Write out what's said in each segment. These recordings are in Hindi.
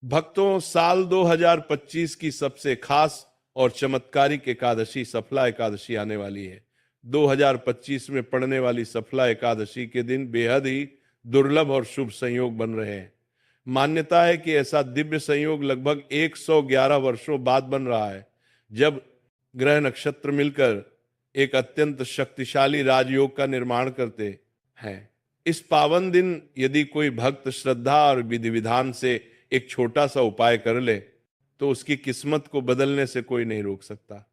भक्तों, साल 2025 की सबसे खास और चमत्कारिक एकादशी सफला एकादशी आने वाली है। 2025 में पड़ने वाली सफला एकादशी के दिन बेहद ही दुर्लभ और शुभ संयोग बन रहे हैं। मान्यता है कि ऐसा दिव्य संयोग लगभग 111 वर्षों बाद बन रहा है, जब ग्रह नक्षत्र मिलकर एक अत्यंत शक्तिशाली राजयोग का निर्माण करते हैं। इस पावन दिन यदि कोई भक्त श्रद्धा और विधि विधान से एक छोटा सा उपाय कर ले, तो उसकी किस्मत को बदलने से कोई नहीं रोक सकता।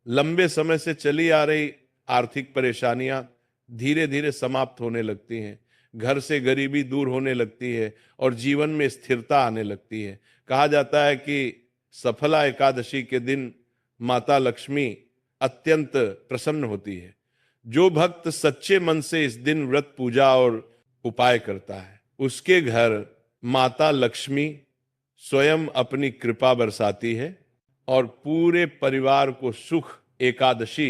लंबे समय से चली आ रही आर्थिक परेशानियां धीरे धीरे समाप्त होने लगती हैं, घर से गरीबी दूर होने लगती है और जीवन में स्थिरता आने लगती है। कहा जाता है कि सफला एकादशी के दिन माता लक्ष्मी अत्यंत प्रसन्न होती है। जो भक्त सच्चे मन से इस दिन व्रत पूजा और उपाय करता है, उसके घर माता लक्ष्मी स्वयं अपनी कृपा बरसाती है और पूरे परिवार को सुख। एकादशी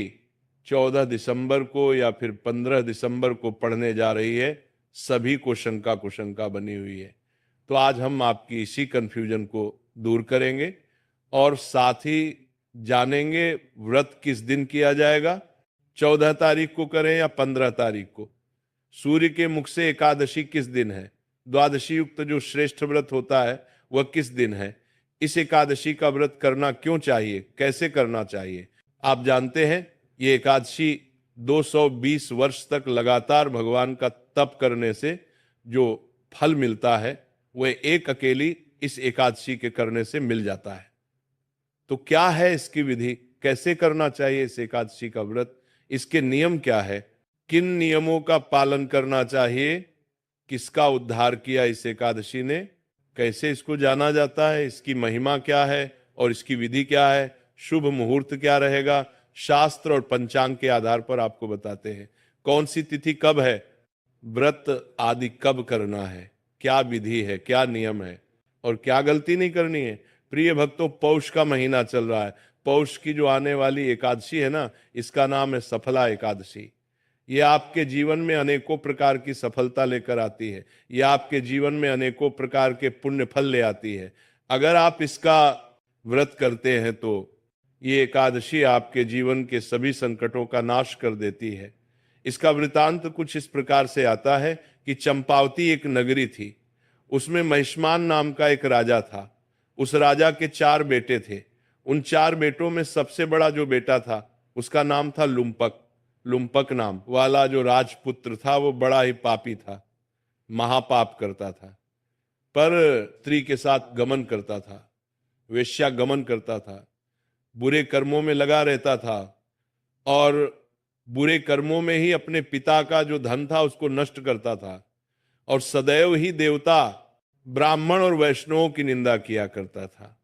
14 दिसंबर को या फिर 15 दिसंबर को पढ़ने जा रही है। सभी को शंका कुशंका बनी हुई है। तो आज हम आपकी इसी कंफ्यूजन को दूर करेंगे और साथ ही जानेंगे व्रत किस दिन किया जाएगा। 14 तारीख को करें या 15 तारीख को? सूर्य के मुख से एकादशी किस दिन है? द्वादशी युक्त जो श्रेष्ठ व्रत होता है वह किस दिन है? इस एकादशी का व्रत करना क्यों चाहिए, कैसे करना चाहिए? आप जानते हैं, ये एकादशी 220 वर्ष तक लगातार भगवान का तप करने से जो फल मिलता है वह एक अकेली इस एकादशी के करने से मिल जाता है। तो क्या है इसकी विधि, कैसे करना चाहिए इस एकादशी का व्रत, इसके नियम क्या है, किन नियमों का पालन करना चाहिए, किसका उद्धार किया इस एकादशी ने, कैसे इसको जाना जाता है, इसकी महिमा क्या है और इसकी विधि क्या है, शुभ मुहूर्त क्या रहेगा, शास्त्र और पंचांग के आधार पर आपको बताते हैं। कौन सी तिथि कब है, व्रत आदि कब करना है, क्या विधि है, क्या नियम है और क्या गलती नहीं करनी है। प्रिय भक्तों, पौष का महीना चल रहा है। पौष की जो आने वाली एकादशी है ना, इसका नाम है सफला एकादशी। ये आपके जीवन में अनेकों प्रकार की सफलता लेकर आती है। ये आपके जीवन में अनेकों प्रकार के पुण्य फल ले आती है। अगर आप इसका व्रत करते हैं तो ये एकादशी आपके जीवन के सभी संकटों का नाश कर देती है। इसका वृतांत कुछ इस प्रकार से आता है कि चंपावती एक नगरी थी। उसमें महिष्मान नाम का एक राजा था। उस राजा के 4 बेटे थे। उन 4 बेटों में सबसे बड़ा जो बेटा था उसका नाम था लुम्पक। लुम्पक नाम वाला जो राजपुत्र था वो बड़ा ही पापी था, महापाप करता था, पर स्त्री के साथ गमन करता था, वेश्या गमन करता था, बुरे कर्मों में लगा रहता था और बुरे कर्मों में ही अपने पिता का जो धन था उसको नष्ट करता था और सदैव ही देवता, ब्राह्मण और वैष्णवों की निंदा किया करता था।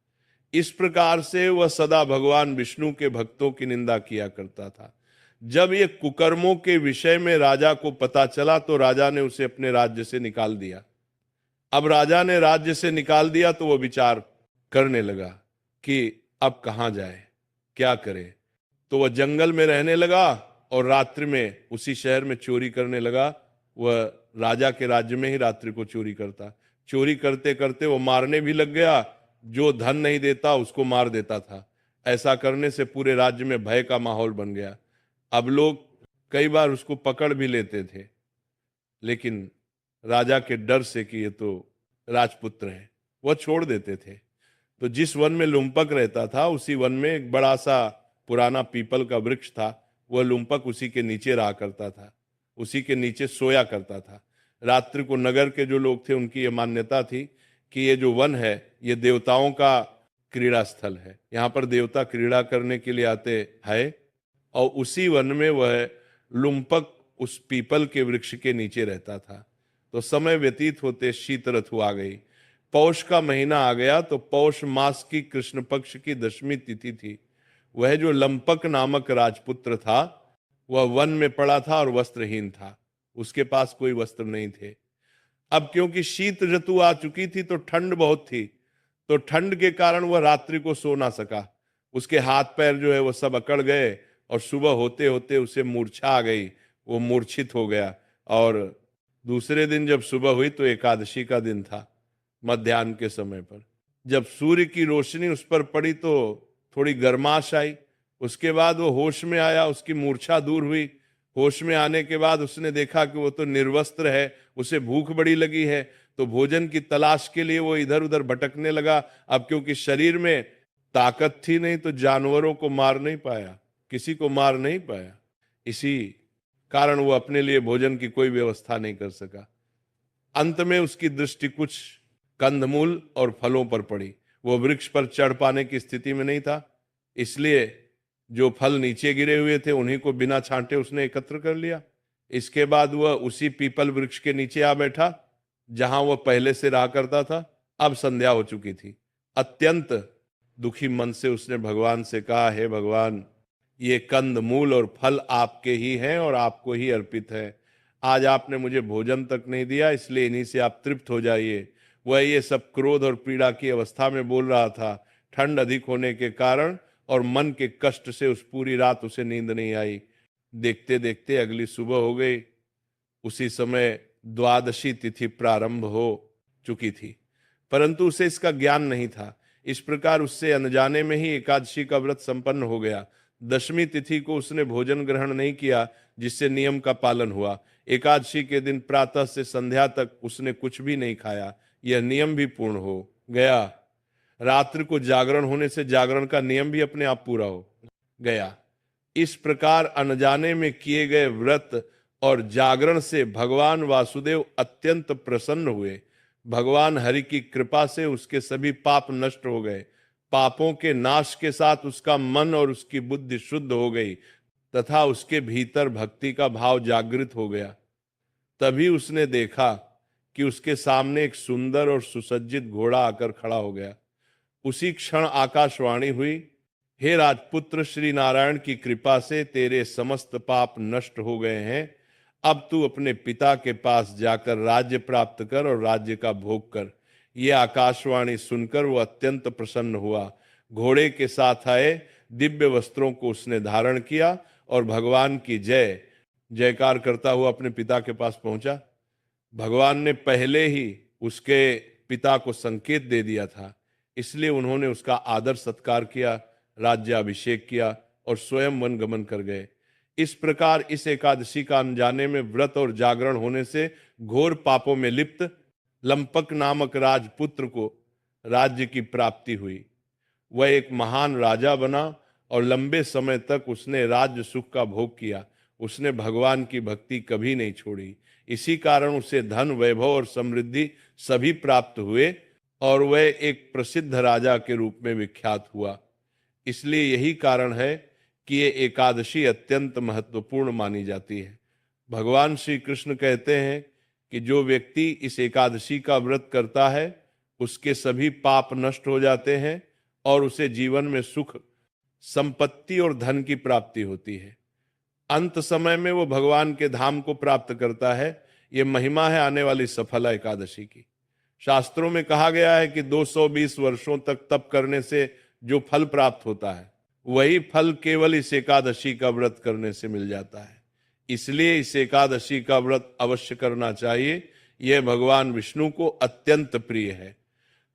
इस प्रकार से वह सदा भगवान विष्णु के भक्तों की निंदा किया करता था। जब ये कुकर्मों के विषय में राजा को पता चला तो राजा ने उसे अपने राज्य से निकाल दिया। अब राजा ने राज्य से निकाल दिया तो वह विचार करने लगा कि अब कहां जाए, क्या करे। तो वह जंगल में रहने लगा और रात्रि में उसी शहर में चोरी करने लगा। वह राजा के राज्य में ही रात्रि को चोरी करता। चोरी करते करते वो मारने भी लग गया। जो धन नहीं देता उसको मार देता था। ऐसा करने से पूरे राज्य में भय का माहौल बन गया। अब लोग कई बार उसको पकड़ भी लेते थे, लेकिन राजा के डर से कि ये तो राजपुत्र है, वह छोड़ देते थे। तो जिस वन में लुम्पक रहता था उसी वन में एक बड़ा सा पुराना पीपल का वृक्ष था। वह लुम्पक उसी के नीचे रहा करता था, उसी के नीचे सोया करता था। रात्रि को नगर के जो लोग थे उनकी यह मान्यता थी कि ये जो वन है ये देवताओं का क्रीड़ा स्थल है, यहाँ पर देवता क्रीड़ा करने के लिए आते हैं। और उसी वन में वह लुम्पक उस पीपल के वृक्ष के नीचे रहता था। तो समय व्यतीत होते शीत ऋतु आ गई, पौष का महीना आ गया। तो पौष मास की कृष्ण पक्ष की 10वीं तिथि थी। वह जो लंपक नामक राजपुत्र था वह वन में पड़ा था और वस्त्रहीन था, उसके पास कोई वस्त्र नहीं थे। अब क्योंकि शीत ऋतु आ चुकी थी तो ठंड बहुत थी, तो ठंड के कारण वह रात्रि को सो ना सका। उसके हाथ पैर जो है वह सब अकड़ गए और सुबह होते होते उसे मूर्छा आ गई, वो मूर्छित हो गया। और दूसरे दिन जब सुबह हुई तो एकादशी का दिन था, मध्याह्न के समय पर। जब सूर्य की रोशनी उस पर पड़ी तो थोड़ी गर्माश आई। उसके बाद वो होश में आया, उसकी मूर्छा दूर हुई। होश में आने के बाद उसने देखा कि वो तो निर्वस्त्र है, उसे भूख बड़ी लगी है, तो भोजन की तलाश के लिए वो इधर उधर भटकने लगा। अब क्योंकि शरीर में ताकत थी नहीं तो जानवरों को मार नहीं पाया, किसी को मार नहीं पाया, इसी कारण वो अपने लिए भोजन की कोई व्यवस्था नहीं कर सका। अंत में उसकी दृष्टि कुछ कंदमूल और फलों पर पड़ी। वो वृक्ष पर चढ़ पाने की स्थिति में नहीं था, इसलिए जो फल नीचे गिरे हुए थे उन्हीं को बिना छांटे उसने एकत्र कर लिया। इसके बाद वह उसी पीपल वृक्ष के नीचे आ बैठा जहां वह पहले से रहा करता था। अब संध्या हो चुकी थी। अत्यंत दुखी मन से उसने भगवान से कहा, हे भगवान, ये कंद मूल और फल आपके ही हैं और आपको ही अर्पित है। आज आपने मुझे भोजन तक नहीं दिया, इसलिए इन्हीं से आप तृप्त हो जाइए। वह ये सब क्रोध और पीड़ा की अवस्था में बोल रहा था। ठंड अधिक होने के कारण और मन के कष्ट से उस पूरी रात उसे नींद नहीं आई। देखते देखते अगली सुबह हो गई। उसी समय द्वादशी तिथि प्रारंभ हो चुकी थी, परंतु उसे इसका ज्ञान नहीं था। इस प्रकार उससे अनजाने में ही एकादशी का व्रत संपन्न हो गया। दशमी तिथि को उसने भोजन ग्रहण नहीं किया, जिससे नियम का पालन हुआ। एकादशी के दिन प्रातः से संध्या तक उसने कुछ भी नहीं खाया। यह नियम भी पूर्ण हो गया। रात्रि को जागरण होने से जागरण का नियम भी अपने आप पूरा हो गया। इस प्रकार अनजाने में किए गए व्रत और जागरण से भगवान वासुदेव अत्यंत प्रसन्न हुए। भगवान हरि की कृपा से उसके सभी पाप नष्ट हो गए। पापों के नाश के साथ उसका मन और उसकी बुद्धि शुद्ध हो गई तथा उसके भीतर भक्ति का भाव जागृत हो गया। तभी उसने देखा कि उसके सामने एक सुंदर और सुसज्जित घोड़ा आकर खड़ा हो गया। उसी क्षण आकाशवाणी हुई, हे राजपुत्र, श्री नारायण की कृपा से तेरे समस्त पाप नष्ट हो गए हैं। अब तू अपने पिता के पास जाकर राज्य प्राप्त कर और राज्य का भोग कर। यह आकाशवाणी सुनकर वो अत्यंत प्रसन्न हुआ। घोड़े के साथ आए दिव्य वस्त्रों को उसने धारण किया और भगवान की जय जयकार करता हुआ अपने पिता के पास पहुंचा। भगवान ने पहले ही उसके पिता को संकेत दे दिया था, इसलिए उन्होंने उसका आदर सत्कार किया, राज्याभिषेक किया और स्वयं वन गमन कर गए। इस प्रकार इस एकादशी का अनजाने में व्रत और जागरण होने से घोर पापों में लिप्त लंपक नामक राजपुत्र को राज्य की प्राप्ति हुई। वह एक महान राजा बना और लंबे समय तक उसने राज्य सुख का भोग किया। उसने भगवान की भक्ति कभी नहीं छोड़ी। इसी कारण उसे धन, वैभव और समृद्धि सभी प्राप्त हुए और वह एक प्रसिद्ध राजा के रूप में विख्यात हुआ। इसलिए यही कारण है कि ये एकादशी अत्यंत महत्वपूर्ण मानी जाती है। भगवान श्री कृष्ण कहते हैं कि जो व्यक्ति इस एकादशी का व्रत करता है उसके सभी पाप नष्ट हो जाते हैं और उसे जीवन में सुख, संपत्ति और धन की प्राप्ति होती है। अंत समय में वो भगवान के धाम को प्राप्त करता है। ये महिमा है आने वाली सफला एकादशी की। शास्त्रों में कहा गया है कि 220 वर्षों तक तप करने से जो फल प्राप्त होता है वही फल केवल इस एकादशी का व्रत करने से मिल जाता है। इसलिए इस एकादशी का व्रत अवश्य करना चाहिए। यह भगवान विष्णु को अत्यंत प्रिय है।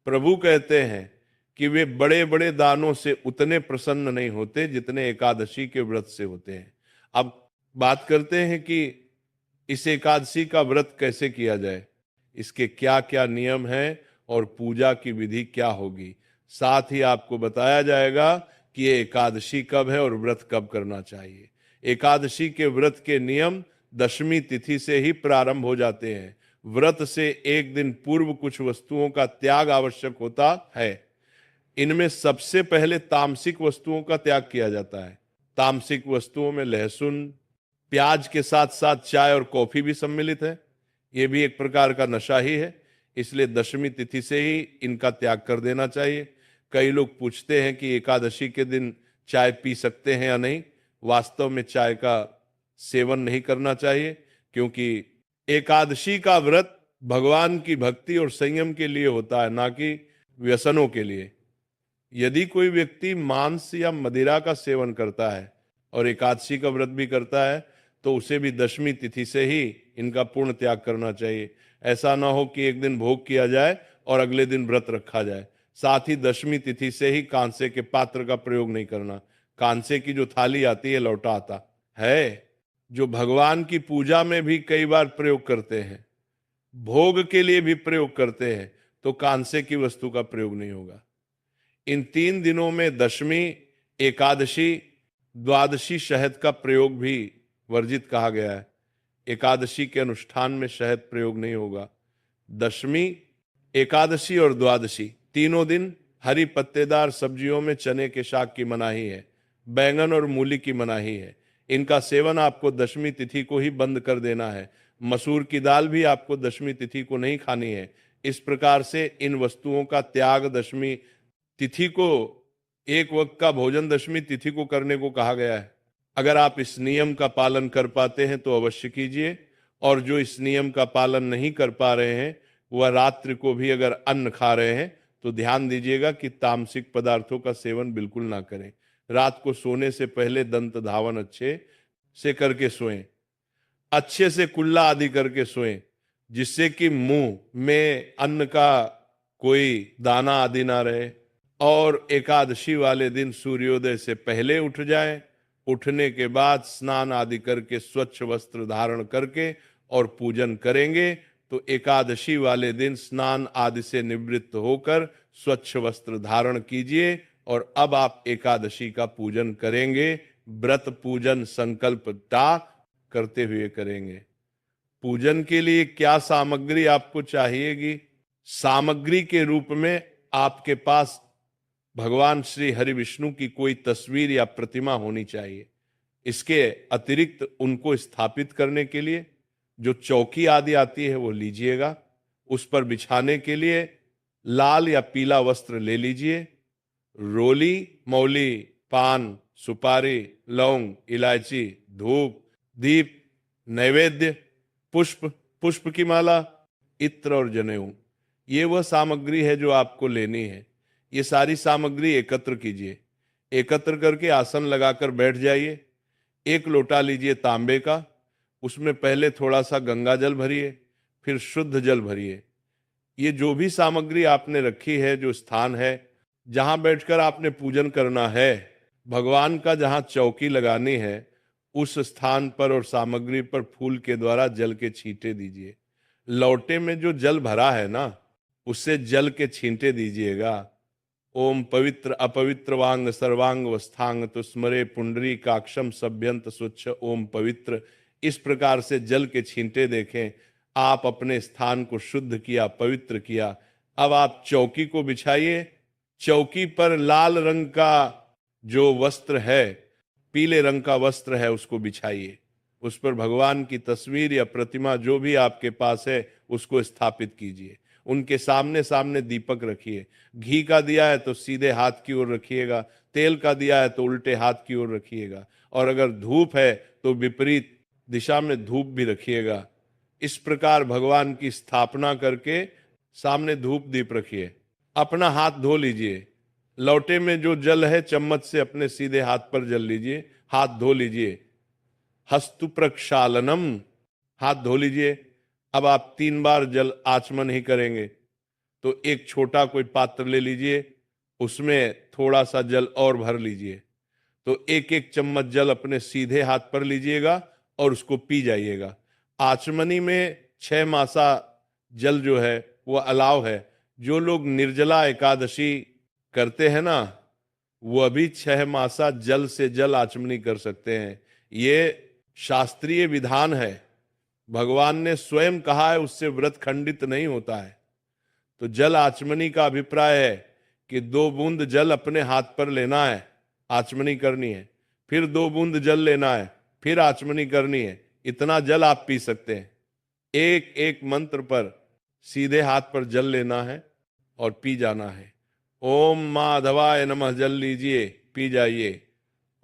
प्रभु कहते हैं कि वे बड़े बड़े दानों से उतने प्रसन्न नहीं होते जितने एकादशी के व्रत से होते हैं। अब बात करते हैं कि इस एकादशी का व्रत कैसे किया जाए, इसके क्या क्या नियम हैं और पूजा की विधि क्या होगी। साथ ही आपको बताया जाएगा कि ये एकादशी कब है और व्रत कब करना चाहिए। एकादशी के व्रत के नियम दशमी तिथि से ही प्रारंभ हो जाते हैं। व्रत से एक दिन पूर्व कुछ वस्तुओं का त्याग आवश्यक होता है। इनमें सबसे पहले तामसिक वस्तुओं का त्याग किया जाता है। तामसिक वस्तुओं में लहसुन, प्याज के साथ साथ चाय और कॉफी भी सम्मिलित है। यह भी एक प्रकार का नशा ही है, इसलिए दशमी तिथि से ही इनका त्याग कर देना चाहिए। कई लोग पूछते हैं कि एकादशी के दिन चाय पी सकते हैं या नहीं। वास्तव में चाय का सेवन नहीं करना चाहिए, क्योंकि एकादशी का व्रत भगवान की भक्ति और संयम के लिए होता है, ना कि व्यसनों के लिए। यदि कोई व्यक्ति मांस या मदिरा का सेवन करता है और एकादशी का व्रत भी करता है तो उसे भी दशमी तिथि से ही इनका पूर्ण त्याग करना चाहिए। ऐसा ना हो कि एक दिन भोग किया जाए और अगले दिन व्रत रखा जाए। साथ ही दशमी तिथि से ही कांसे के पात्र का प्रयोग नहीं करना। कांसे की जो थाली आती है, लौटा आता है, जो भगवान की पूजा में भी कई बार प्रयोग करते हैं, भोग के लिए भी प्रयोग करते हैं, तो कांसे की वस्तु का प्रयोग नहीं होगा। इन 3 दिनों में दशमी, एकादशी, द्वादशी शहद का प्रयोग भी वर्जित कहा गया है। एकादशी के अनुष्ठान में शहद प्रयोग नहीं होगा। दशमी, एकादशी और द्वादशी तीनों दिन हरी पत्तेदार सब्जियों में चने के शाक की मनाही है, बैंगन और मूली की मनाही है। इनका सेवन आपको दशमी तिथि को ही बंद कर देना है। मसूर की दाल भी आपको दशमी तिथि को नहीं खानी है। इस प्रकार से इन वस्तुओं का त्याग दशमी तिथि को, एक वक्त का भोजन दशमी तिथि को करने को कहा गया है। अगर आप इस नियम का पालन कर पाते हैं तो अवश्य कीजिए, और जो इस नियम का पालन नहीं कर पा रहे हैं, वह रात्रि को भी अगर अन्न खा रहे हैं तो ध्यान दीजिएगा कि तामसिक पदार्थों का सेवन बिल्कुल ना करें। रात को सोने से पहले दंत धावन अच्छे से करके सोएं, अच्छे से कुल्ला आदि करके सोएं, जिससे कि मुंह में अन्न का कोई दाना आदि ना रहे। और एकादशी वाले दिन सूर्योदय से पहले उठ जाएं। उठने के बाद स्नान आदि करके स्वच्छ वस्त्र धारण करके और पूजन करेंगे तो एकादशी वाले दिन स्नान आदि से निवृत्त होकर स्वच्छ वस्त्र धारण कीजिए और अब आप एकादशी का पूजन करेंगे। व्रत पूजन संकल्प करते हुए करेंगे। पूजन के लिए क्या सामग्री आपको चाहिएगी? सामग्री के रूप में आपके पास भगवान श्री हरि विष्णु की कोई तस्वीर या प्रतिमा होनी चाहिए। इसके अतिरिक्त उनको स्थापित करने के लिए जो चौकी आदि आती है वो लीजिएगा। उस पर बिछाने के लिए लाल या पीला वस्त्र ले लीजिए। रोली, मौली, पान, सुपारी, लौंग, इलायची, धूप, दीप, नैवेद्य, पुष्प, पुष्प की माला, इत्र और जनेऊ, ये वह सामग्री है जो आपको लेनी है। ये सारी सामग्री एकत्र कीजिए। एकत्र करके आसन लगाकर बैठ जाइए। एक लोटा लीजिए तांबे का, उसमें पहले थोड़ा सा गंगा जल भरिए, फिर शुद्ध जल भरिए। ये जो भी सामग्री आपने रखी है, जो स्थान है जहां बैठकर आपने पूजन करना है, भगवान का जहां चौकी लगानी है, उस स्थान पर और सामग्री पर फूल के द्वारा जल के छींटे दीजिए। लौटे में जो जल भरा है ना, उससे जल के छींटे दीजिएगा। ओम पवित्र अपवित्र वांग सर्वांग वस्थांग तो स्मरे पुंडरी काक्षम सभ्यंत स्वच्छ ओम पवित्र। इस प्रकार से जल के छींटे देखें। आप अपने स्थान को शुद्ध किया, पवित्र किया। अब आप चौकी को बिछाइए। चौकी पर लाल रंग का जो वस्त्र है, पीले रंग का वस्त्र है, उसको बिछाइए। उस पर भगवान की तस्वीर या प्रतिमा जो भी आपके पास है उसको स्थापित कीजिए। उनके सामने सामने दीपक रखिए। घी का दिया है तो सीधे हाथ की ओर रखिएगा, तेल का दिया है तो उल्टे हाथ की ओर रखिएगा, और अगर धूप है तो विपरीत दिशा में धूप भी रखिएगा। इस प्रकार भगवान की स्थापना करके सामने धूप दीप रखिए। अपना हाथ धो लीजिए। लौटे में जो जल है चम्मच से अपने सीधे हाथ पर जल लीजिए, हाथ धो लीजिए। हस्तु प्रक्षालनम, हाथ धो लीजिए। अब आप 3 बार जल आचमन ही करेंगे, तो एक छोटा कोई पात्र ले लीजिए, उसमें थोड़ा सा जल और भर लीजिए। तो एक एक चम्मच जल अपने सीधे हाथ पर लीजिएगा और उसको पी जाइएगा। आचमनी में 6 मासा जल जो है वो अलाव है। जो लोग निर्जला एकादशी करते हैं ना, वो अभी 6 मासा जल से जल आचमनी कर सकते हैं। ये शास्त्रीय विधान है, भगवान ने स्वयं कहा है, उससे व्रत खंडित नहीं होता है। तो जल आचमनी का अभिप्राय है कि 2 बूंद जल अपने हाथ पर लेना है, आचमनी करनी है, फिर 2 बूंद जल लेना है, फिर आचमनी करनी है। इतना जल आप पी सकते हैं। एक एक मंत्र पर सीधे हाथ पर जल लेना है और पी जाना है। ओम माधवाय नमः जल लीजिए, पी जाइए।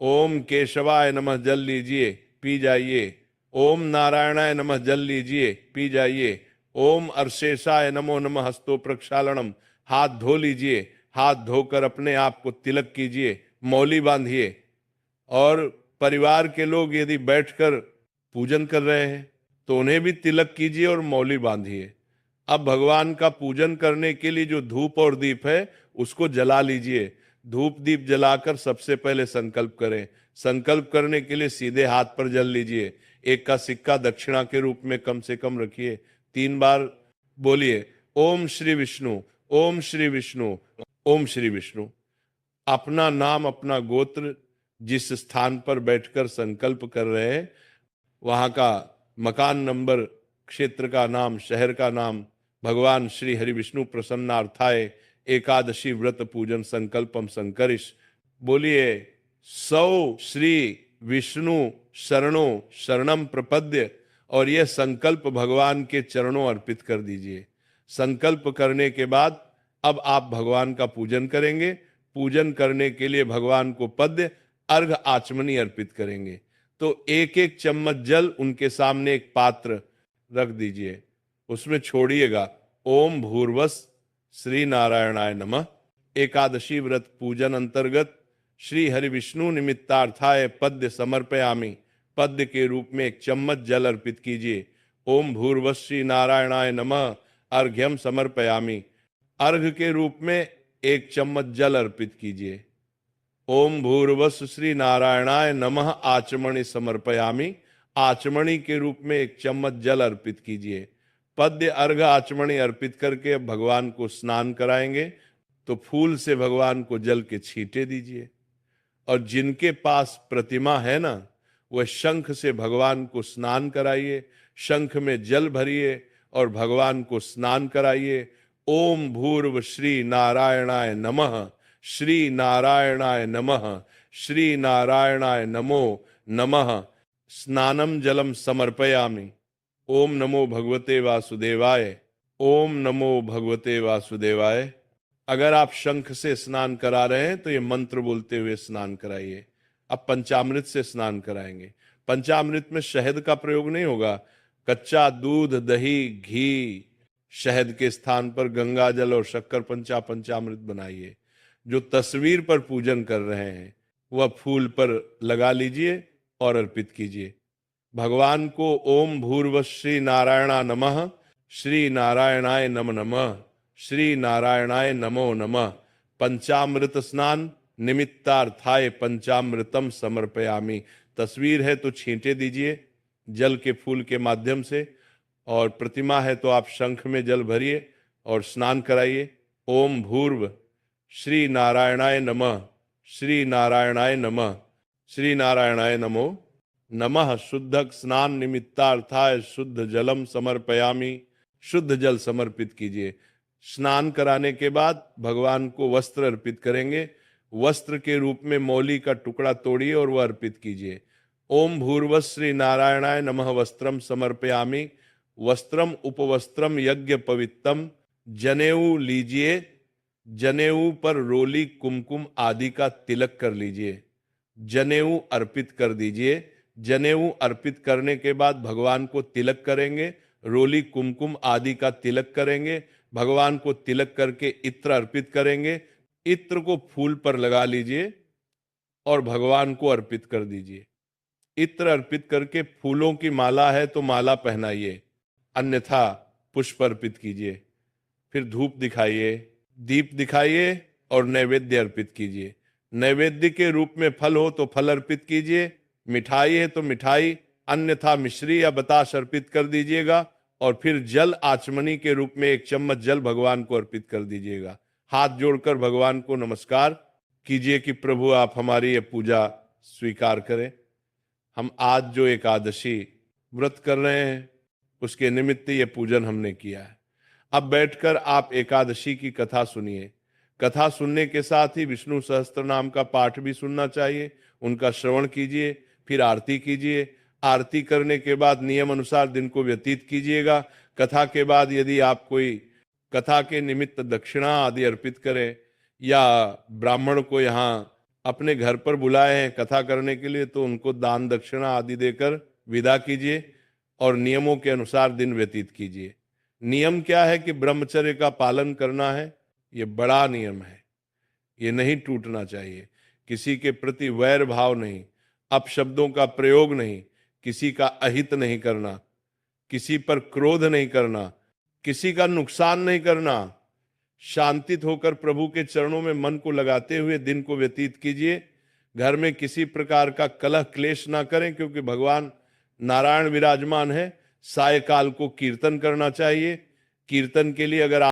ओम केशवाय नमः जल लीजिए, पी जाइए। ओम नारायणाय नमः जल लीजिए, पी जाइए। ओम अर्शेषाय नमो नमः हस्तो प्रक्षालनम, हाथ धो लीजिए। हाथ धोकर अपने आप को तिलक कीजिए, मौली बांधिए। और परिवार के लोग यदि बैठकर पूजन कर रहे हैं तो उन्हें भी तिलक कीजिए और मौली बांधिए। अब भगवान का पूजन करने के लिए जो धूप और दीप है उसको जला लीजिए। धूप दीप जलाकर सबसे पहले संकल्प करें। संकल्प करने के लिए सीधे हाथ पर जल लीजिए। एक का सिक्का दक्षिणा के रूप में कम से कम रखिए। 3 बार बोलिए ओम श्री विष्णु, ओम श्री विष्णु, ओम श्री विष्णु। अपना नाम, अपना गोत्र, जिस स्थान पर बैठकर संकल्प कर रहे हैं वहां का मकान नंबर, क्षेत्र का नाम, शहर का नाम, भगवान श्री हरि विष्णु प्रसन्नार्थाय एकादशी व्रत पूजन संकल्पम संकरिश। बोलिए 100 श्री विष्णु शरणो शरणम प्रपद्य, और यह संकल्प भगवान के चरणों अर्पित कर दीजिए। संकल्प करने के बाद अब आप भगवान का पूजन करेंगे। पूजन करने के लिए भगवान को पद्य अर्घ आचमनी अर्पित करेंगे। तो एक एक चम्मच जल उनके सामने एक पात्र रख दीजिए, उसमें छोड़िएगा ओम भूर्वस श्री नारायणाय नमः। एकादशी व्रत पूजन अंतर्गत श्री हरि विष्णु निमित्तार्थाय पद्य समर्पयामि। पद्य के रूप में एक चम्मच जल अर्पित कीजिए। ओम भूर्वस श्री नारायणाय नमः अर्घ्यम समर्पयामि। अर्घ के रूप में एक चम्मच जल अर्पित कीजिए। ओम भूर्वस्व श्री नारायणाय नमः आचमणि समर्पयामि। आचमणि के रूप में एक चम्मच जल अर्पित कीजिए। पद्य अर्घ आचमणि अर्पित करके अब भगवान को स्नान कराएंगे। तो फूल से भगवान को जल के छींटे दीजिए। और जिनके पास प्रतिमा है ना, वह शंख से भगवान को स्नान कराइए। शंख में जल भरिए और भगवान को स्नान कराइए। ओम भूर्व श्री नारायणाय नमः, श्री नारायणाय नमः, श्री नारायणाय नमो नमः। स्नानम जलम समर्पयामि। ओम नमो भगवते वासुदेवाय, ओम नमो भगवते वासुदेवाय। अगर आप शंख से स्नान करा रहे हैं तो ये मंत्र बोलते हुए स्नान कराइए। अब पंचामृत से स्नान कराएंगे। पंचामृत में शहद का प्रयोग नहीं होगा। कच्चा दूध, दही, घी, शहद के स्थान पर गंगा जल और शक्कर पंचामृत बनाइए। जो तस्वीर पर पूजन कर रहे हैं वह फूल पर लगा लीजिए और अर्पित कीजिए। भगवान को ओम भूर्व श्री नारायणा नमः, श्री नारायणाय नमः नमः, श्री नारायणाय नमो नमः। पंचामृत स्नान निमित्तार्थाय पंचामृतम समर्पयामि। तस्वीर है तो छींटे दीजिए जल के फूल के माध्यम से, और प्रतिमा है तो आप शंख में जल भरिए और स्नान कराइए। ओम भूर्व श्री नारायणाय नमः, श्री नारायणाय नमः, श्री नारायणाय नमो नमः। शुद्ध स्नान निमित्तार्थाय शुद्ध जलम समर्पयामि। शुद्ध जल समर्पित कीजिए। स्नान कराने के बाद भगवान को वस्त्र अर्पित करेंगे। वस्त्र के रूप में मौली का टुकड़ा तोड़िए और वह अर्पित कीजिए। ओम भूर्व श्री नारायणाय नमः वस्त्रम समर्पयामि। वस्त्रम उपवस्त्रम यज्ञ पवित्रम। जनेऊ लीजिए। जनेऊ पर रोली, कुमकुम आदि का तिलक कर लीजिए। जनेऊ अर्पित कर दीजिए। जनेऊ अर्पित करने के बाद भगवान को तिलक करेंगे। रोली, कुमकुम आदि का तिलक करेंगे। भगवान को तिलक करके इत्र अर्पित करेंगे। इत्र को फूल पर लगा लीजिए और भगवान को अर्पित कर दीजिए। इत्र अर्पित करके फूलों की माला है तो माला पहनाइए, अन्यथा पुष्प अर्पित कीजिए। फिर धूप दिखाइए, दीप दिखाइए और नैवेद्य अर्पित कीजिए। नैवेद्य के रूप में फल हो तो फल अर्पित कीजिए, मिठाई है तो मिठाई, अन्यथा मिश्री या बताश अर्पित कर दीजिएगा। और फिर जल आचमनी के रूप में एक चम्मच जल भगवान को अर्पित कर दीजिएगा। हाथ जोड़कर भगवान को नमस्कार कीजिए कि प्रभु आप हमारी ये पूजा स्वीकार करें। हम आज जो एकादशी व्रत कर रहे हैं उसके निमित्त ये पूजन हमने किया है। अब बैठकर आप एकादशी की कथा सुनिए। कथा सुनने के साथ ही विष्णु सहस्त्र नाम का पाठ भी सुनना चाहिए। उनका श्रवण कीजिए, फिर आरती कीजिए। आरती करने के बाद नियम अनुसार दिन को व्यतीत कीजिएगा। कथा के बाद यदि आप कोई कथा के निमित्त दक्षिणा आदि अर्पित करें या ब्राह्मण को यहाँ अपने घर पर बुलाए हैं कथा करने के लिए तो उनको दान दक्षिणा आदि देकर विदा कीजिए और नियमों के अनुसार दिन व्यतीत कीजिए। नियम क्या है कि ब्रह्मचर्य का पालन करना है। ये बड़ा नियम है, ये नहीं टूटना चाहिए। किसी के प्रति वैर भाव नहीं, अपशब्दों का प्रयोग नहीं, किसी का अहित नहीं करना, किसी पर क्रोध नहीं करना, किसी का नुकसान नहीं करना, शांतित होकर प्रभु के चरणों में मन को लगाते हुए दिन को व्यतीत कीजिए। घर में किसी प्रकार का कलह क्लेश ना करें, क्योंकि भगवान नारायण विराजमान है। सायकाल को कीर्तन करना चाहिए। कीर्तन के लिए अगर